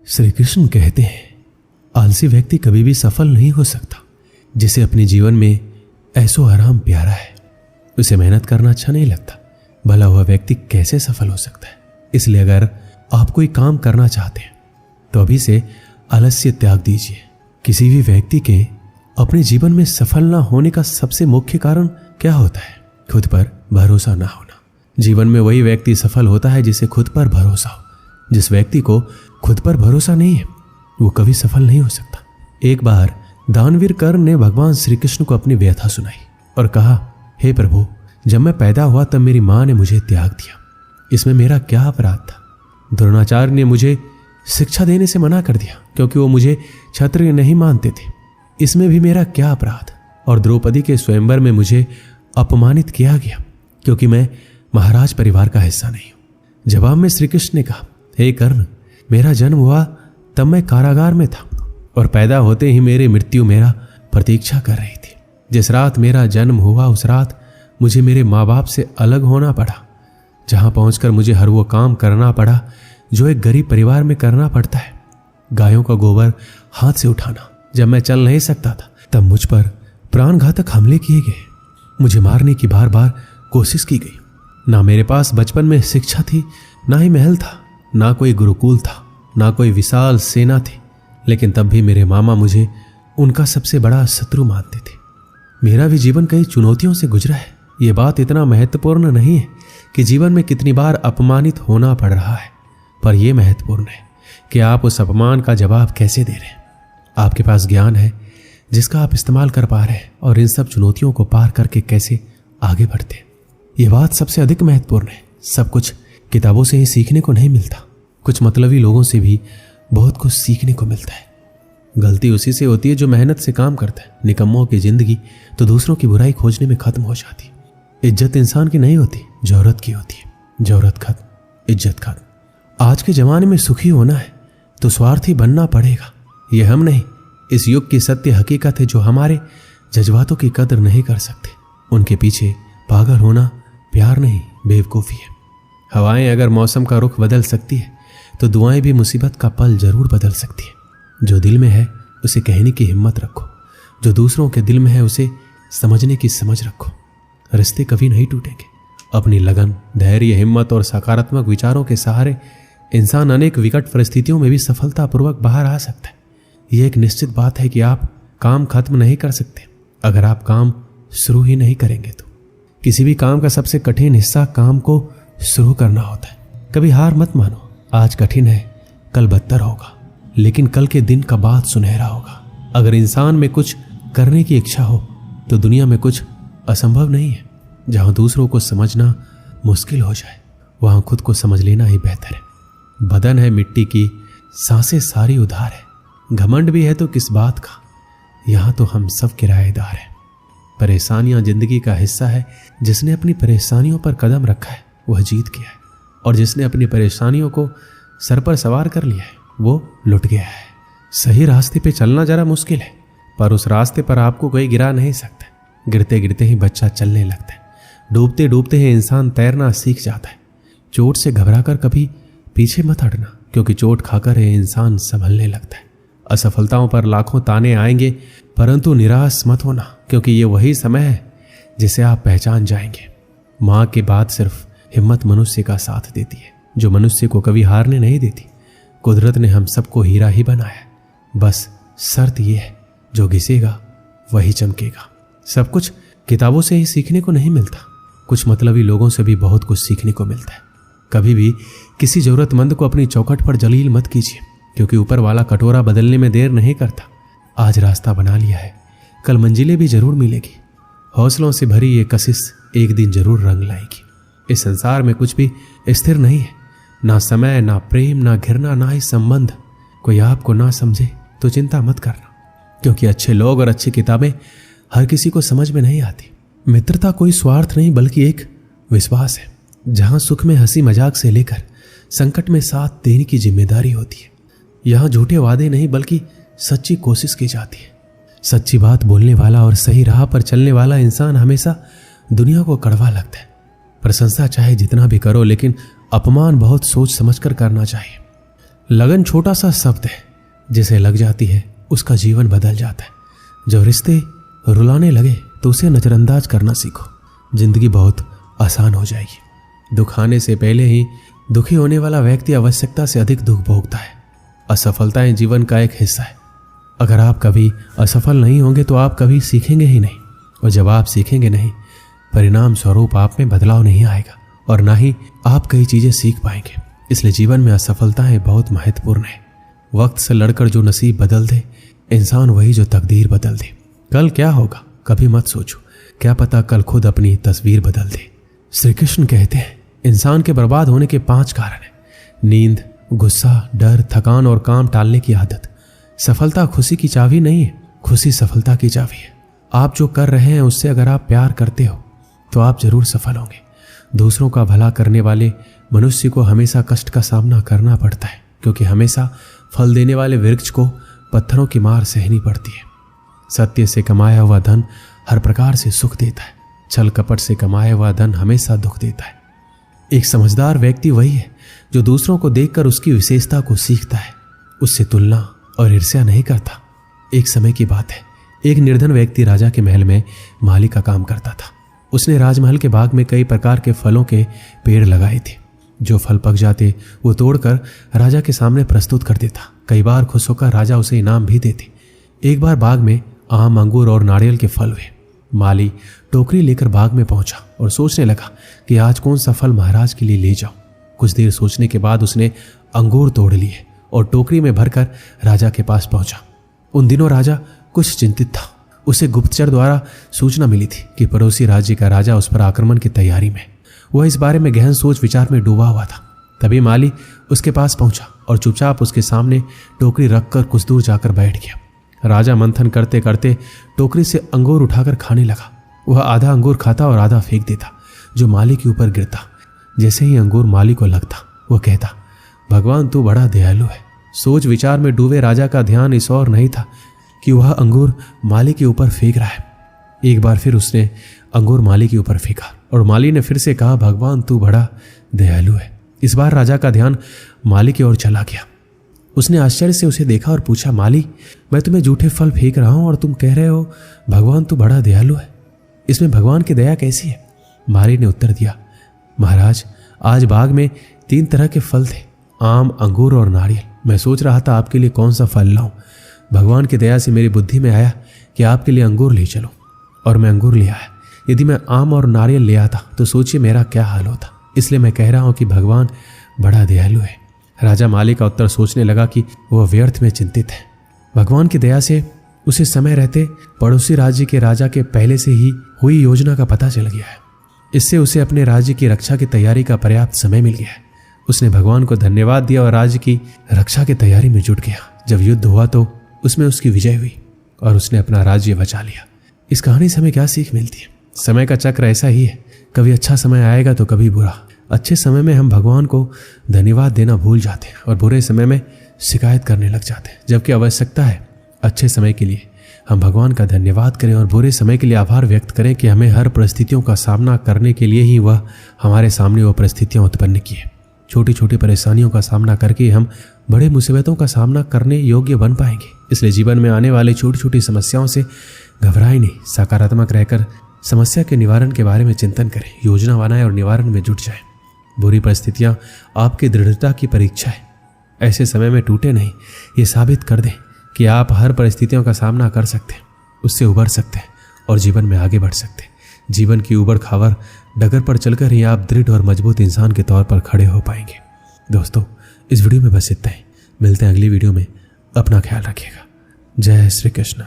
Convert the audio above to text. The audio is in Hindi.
श्री कृष्ण कहते हैं, आलसी व्यक्ति कभी भी सफल नहीं हो सकता। जिसे अपने जीवन में ऐसो आराम प्यारा है, उसे मेहनत करना अच्छा नहीं लगता, भला हुआ व्यक्ति कैसे सफल हो सकता है। इसलिए अगर आप कोई काम करना चाहते हैं तो अभी से आलस्य त्याग दीजिए। किसी भी व्यक्ति के अपने जीवन में सफल ना होने का सबसे मुख्य कारण क्या होता है? खुद पर भरोसा ना होना। जीवन में वही व्यक्ति सफल होता है जिसे खुद पर भरोसा हो। जिस व्यक्ति को खुद पर भरोसा नहीं है वो कभी सफल नहीं हो सकता। एक बार दानवीर कर्ण ने भगवान श्री कृष्ण को अपनी व्यथा सुनाई और कहा, हे प्रभु, जब मैं पैदा हुआ तब मेरी मां ने मुझे त्याग दिया। इसमें मेरा क्या अपराध था? द्रोणाचार्य ने मुझे शिक्षा देने से मना कर दिया क्योंकि वो मुझे क्षत्रिय नहीं मानते थे। इसमें भी मेरा क्या अपराध? और द्रौपदी के स्वयंवर में मुझे अपमानित किया गया क्योंकि मैं महाराज परिवार का हिस्सा नहीं हूं। जवाब में श्री कृष्ण ने कहा, हे कर्ण, मेरा जन्म हुआ तब मैं कारागार में था और पैदा होते ही मेरी मृत्यु मेरा प्रतीक्षा कर रही थी। जिस रात मेरा जन्म हुआ उस रात मुझे मेरे माँ बाप से अलग होना पड़ा, जहां पहुंचकर मुझे हर वो काम करना पड़ा जो एक गरीब परिवार में करना पड़ता है। गायों का गोबर हाथ से उठाना। जब मैं चल नहीं सकता था तब मुझ पर प्राणघातक हमले किए गए। मुझे मारने की बार बार कोशिश की गई। ना मेरे पास बचपन में शिक्षा थी, ना ही महल था, ना कोई गुरुकुल था, ना कोई विशाल सेना थी, लेकिन तब भी मेरे मामा मुझे उनका सबसे बड़ा शत्रु मानते थे। मेरा भी जीवन कई चुनौतियों से गुजरा है। ये बात इतना महत्वपूर्ण नहीं है कि जीवन में कितनी बार अपमानित होना पड़ रहा है, पर यह महत्वपूर्ण है कि आप उस अपमान का जवाब कैसे दे रहे हैं। आपके पास ज्ञान है जिसका आप इस्तेमाल कर पा रहे हैं और इन सब चुनौतियों को पार करके कैसे आगे बढ़ते हैं। ये बात सबसे अधिक महत्वपूर्ण है। सब कुछ किताबों से ही सीखने को नहीं मिलता, कुछ मतलबी लोगों से भी बहुत कुछ सीखने को मिलता है। गलती उसी से होती है जो मेहनत से काम करता है। निकम्मों की जिंदगी तो दूसरों की बुराई खोजने में खत्म हो जाती है। इज्जत इंसान की नहीं होती, जौहरत की होती है। जौहरत खत्म, इज्जत खत्म। आज के जमाने में सुखी होना है तो स्वार्थी बनना पड़ेगा। यह हम नहीं, इस युग की सत्य हकीकत है जो हमारे जज्बातों की कदर नहीं कर सकते। उनके पीछे पागल होना प्यार नहीं, बेवकूफ़ी है। हवाएं अगर मौसम का रुख बदल सकती है तो दुआएं भी मुसीबत का पल जरूर बदल सकती है। जो दिल में है उसे कहने की हिम्मत रखो, जो दूसरों के दिल में है उसे समझने की समझ रखो। रिश्ते कभी नहीं टूटेंगे। अपनी लगन, धैर्य, हिम्मत और सकारात्मक विचारों के सहारे इंसान अनेक विकट परिस्थितियों में भी सफलतापूर्वक बाहर आ सकता है। यह एक निश्चित बात है कि आप काम खत्म नहीं कर सकते अगर आप काम शुरू ही नहीं करेंगे तो। किसी भी काम का सबसे कठिन हिस्सा काम को शुरू करना होता है। कभी हार मत मानो। आज कठिन है, कल बदतर होगा, लेकिन कल के दिन का बाद सुनहरा होगा। अगर इंसान में कुछ करने की इच्छा हो तो दुनिया में कुछ असंभव नहीं है। जहां दूसरों को समझना मुश्किल हो जाए वहां खुद को समझ लेना ही बेहतर है। बदन है मिट्टी की, सांसें सारी उधार है। घमंड भी है तो किस बात का, यहां तो हम सब किराएदार हैं। परेशानियां जिंदगी का हिस्सा है। जिसने अपनी परेशानियों पर कदम रखा है वह जीत गया है, और जिसने अपनी परेशानियों को सर पर सवार कर लिया है वो लुट गया है। सही रास्ते पे चलना जरा मुश्किल है, पर उस रास्ते पर आपको कोई गिरा नहीं सकता। गिरते गिरते ही बच्चा चलने लगता है, डूबते डूबते ही इंसान तैरना सीख जाता है। चोट से घबराकर कभी पीछे मत हटना, क्योंकि चोट खाकर यह इंसान संभलने लगता है। असफलताओं पर लाखों ताने आएंगे, परंतु निराश मत होना, क्योंकि ये वही समय है जिसे आप पहचान जाएंगे। माँ के बाद सिर्फ हिम्मत मनुष्य का साथ देती है, जो मनुष्य को कभी हारने नहीं देती। कुदरत ने हम सबको हीरा ही बनाया, बस शर्त यह है जो घिसेगा वही चमकेगा। सब कुछ किताबों से ही सीखने को नहीं मिलता, कुछ मतलबी लोगों से भी बहुत कुछ सीखने को मिलता है। कभी भी किसी जरूरतमंद को अपनी चौखट पर जलील मत कीजिए, क्योंकि ऊपर वाला कटोरा बदलने में देर नहीं करता। आज रास्ता बना लिया है, कल मंजिलें भी जरूर मिलेगी। हौसलों से भरी ये कशिश एक दिन जरूर रंग लाएगी। इस संसार में कुछ भी स्थिर नहीं है, ना समय, ना प्रेम, ना घृणा, ना ही संबंध। कोई आपको ना समझे तो चिंता मत करना, क्योंकि अच्छे लोग और अच्छी किताबें हर किसी को समझ में नहीं आती। मित्रता कोई स्वार्थ नहीं बल्कि एक विश्वास है, जहां सुख में हंसी मजाक से लेकर संकट में साथ देने की जिम्मेदारी होती है। यहाँ झूठे वादे नहीं बल्कि सच्ची कोशिश की जाती है। सच्ची बात बोलने वाला और सही राह पर चलने वाला इंसान हमेशा दुनिया को कड़वा लगता है। प्रशंसा चाहे जितना भी करो, लेकिन अपमान बहुत सोच समझकर करना चाहिए। लगन छोटा सा शब्द है, जिसे लग जाती है उसका जीवन बदल जाता है। जब रिश्ते रुलाने लगे तो उसे नजरअंदाज करना सीखो, जिंदगी बहुत आसान हो जाएगी। दुख आने से पहले ही दुखी होने वाला व्यक्ति आवश्यकता से अधिक दुख भोगता है। असफलताएं जीवन का एक हिस्सा है। अगर आप कभी असफल नहीं होंगे तो आप कभी सीखेंगे ही नहीं, और जब आप सीखेंगे नहीं, परिणाम स्वरूप आप में बदलाव नहीं आएगा और ना ही आप कई चीजें सीख पाएंगे। इसलिए जीवन में असफलताएं बहुत महत्वपूर्ण है। वक्त से लड़कर जो नसीब बदल दे, इंसान वही जो तकदीर बदल दे। कल क्या होगा कभी मत सोचो, क्या पता कल खुद अपनी तस्वीर बदल दे। श्री कृष्ण कहते हैं, इंसान के बर्बाद होने के 5 कारण हैं: नींद, गुस्सा, डर, थकान और काम टालने की आदत। सफलता खुशी की चाबी नहीं है, खुशी सफलता की चाबी है। आप जो कर रहे हैं उससे अगर आप प्यार करते हो तो आप जरूर सफल होंगे। दूसरों का भला करने वाले मनुष्य को हमेशा कष्ट का सामना करना पड़ता है, क्योंकि हमेशा फल देने वाले वृक्ष को पत्थरों की मार सहनी पड़ती है। सत्य से कमाया हुआ धन हर प्रकार से सुख देता है, छल कपट से कमाया हुआ धन हमेशा दुख देता है। एक समझदार व्यक्ति वही है जो दूसरों को देखकर उसकी विशेषता को सीखता है, उससे तुलना और ईर्ष्या नहीं करता। एक समय की बात है, एक निर्धन व्यक्ति राजा के महल में माली का काम करता था। उसने राजमहल के बाग में कई प्रकार के फलों के पेड़ लगाए थे। जो फल पक जाते वो तोड़कर राजा के सामने प्रस्तुत कर देता। कई बार खुश होकर राजा उसे इनाम भी देते। एक बार बाग में आम, अंगूर और नारियल के फल हुए। माली टोकरी लेकर बाग में पहुंचा और सोचने लगा कि आज कौन सा फल महाराज के लिए ले जाऊं। कुछ देर सोचने के बाद उसने अंगूर तोड़ लिए और टोकरी में भरकर राजा के पास पहुंचा। उन दिनों राजा कुछ चिंतित था। उसे गुप्तचर द्वारा सूचना मिली थी कि पड़ोसी राज्य का राजा उस पर आक्रमण की तैयारी में। वह इस बारे में गहन सोच विचार में डूबा हुआ था। तभी माली उसके पास पहुंचा और चुपचाप उसके सामने टोकरी रखकर कुछ दूर जाकर बैठ गया। राजा मंथन करते करते टोकरी से अंगूर उठाकर खाने लगा। वह आधा अंगूर खाता और आधा फेंक देता, जो माली के ऊपर गिरता। जैसे ही अंगूर माली को लगता, वह कहता, भगवान तू बड़ा दयालु है। सोच विचार में डूबे राजा का ध्यान इस और नहीं था कि वह अंगूर माली के ऊपर फेंक रहा है। एक बार फिर उसने अंगूर माली के ऊपर फेंका और माली ने फिर से कहा, भगवान तू बड़ा दयालु है। इस बार राजा का ध्यान माली की ओर चला गया। उसने आश्चर्य से उसे देखा और पूछा, माली मैं तुम्हें जूठे फल फेंक रहा हूं और तुम कह रहे हो भगवान तू बड़ा दयालु है, इसमें भगवान की दया कैसी है? माली ने उत्तर दिया, महाराज आज बाग में 3 तरह के फल थे, आम, अंगूर और नारियल। मैं सोच रहा था आपके लिए कौन सा फल लाऊं। भगवान की दया से मेरी बुद्धि में आया कि आपके लिए अंगूर ले चलो, और मैं अंगूर ले आया। यदि मैं आम और नारियल ले आता तो सोचिए मेरा क्या हाल होता। इसलिए मैं कह रहा हूं कि भगवान बड़ा दयालु है। राजा माली का उत्तर सोचने लगा कि वह व्यर्थ में चिंतित है। भगवान की दया से उसे समय रहते पड़ोसी राज्य के राजा के पहले से ही हुई योजना का पता चल गया है। इससे उसे अपने राज्य की रक्षा की तैयारी का पर्याप्त समय मिल गया है। उसने भगवान को धन्यवाद दिया और राज्य की रक्षा की तैयारी में जुट गया। जब युद्ध हुआ तो उसमें उसकी विजय हुई और उसने अपना राज्य बचा लिया। इस कहानी से हमें क्या सीख मिलती है? समय का चक्र ऐसा ही है, कभी अच्छा समय आएगा तो कभी बुरा। अच्छे समय में हम भगवान को धन्यवाद देना भूल जाते हैं और बुरे समय में शिकायत करने लग जाते हैं, जबकि आवश्यकता है अच्छे समय के लिए हम भगवान का धन्यवाद करें और बुरे समय के लिए आभार व्यक्त करें कि हमें हर परिस्थितियों का सामना करने के लिए ही वह हमारे सामने वो परिस्थितियां उत्पन्न की है। छोटी छोटी परेशानियों का सामना करके हम बड़े मुसीबतों का सामना करने योग्य बन पाएंगे। इसलिए जीवन में आने वाली छोटी छोटी समस्याओं से घबराएं नहीं, सकारात्मक रहकर समस्या के निवारण के बारे में चिंतन करें, योजना बनाएं और निवारण में जुट जाएं। बुरी परिस्थितियां आपकी दृढ़ता की परीक्षा है। ऐसे समय में टूटे नहीं, ये साबित कर दें कि आप हर परिस्थितियों का सामना कर सकते हैं, उससे उबर सकते हैं और जीवन में आगे बढ़ सकते हैं। जीवन की उबड़ खाबड़ डगर पर चलकर ही आप दृढ़ और मजबूत इंसान के तौर पर खड़े हो पाएंगे। दोस्तों इस वीडियो में बस इतना ही। मिलते हैं अगली वीडियो में। अपना ख्याल रखिएगा। जय श्री कृष्ण।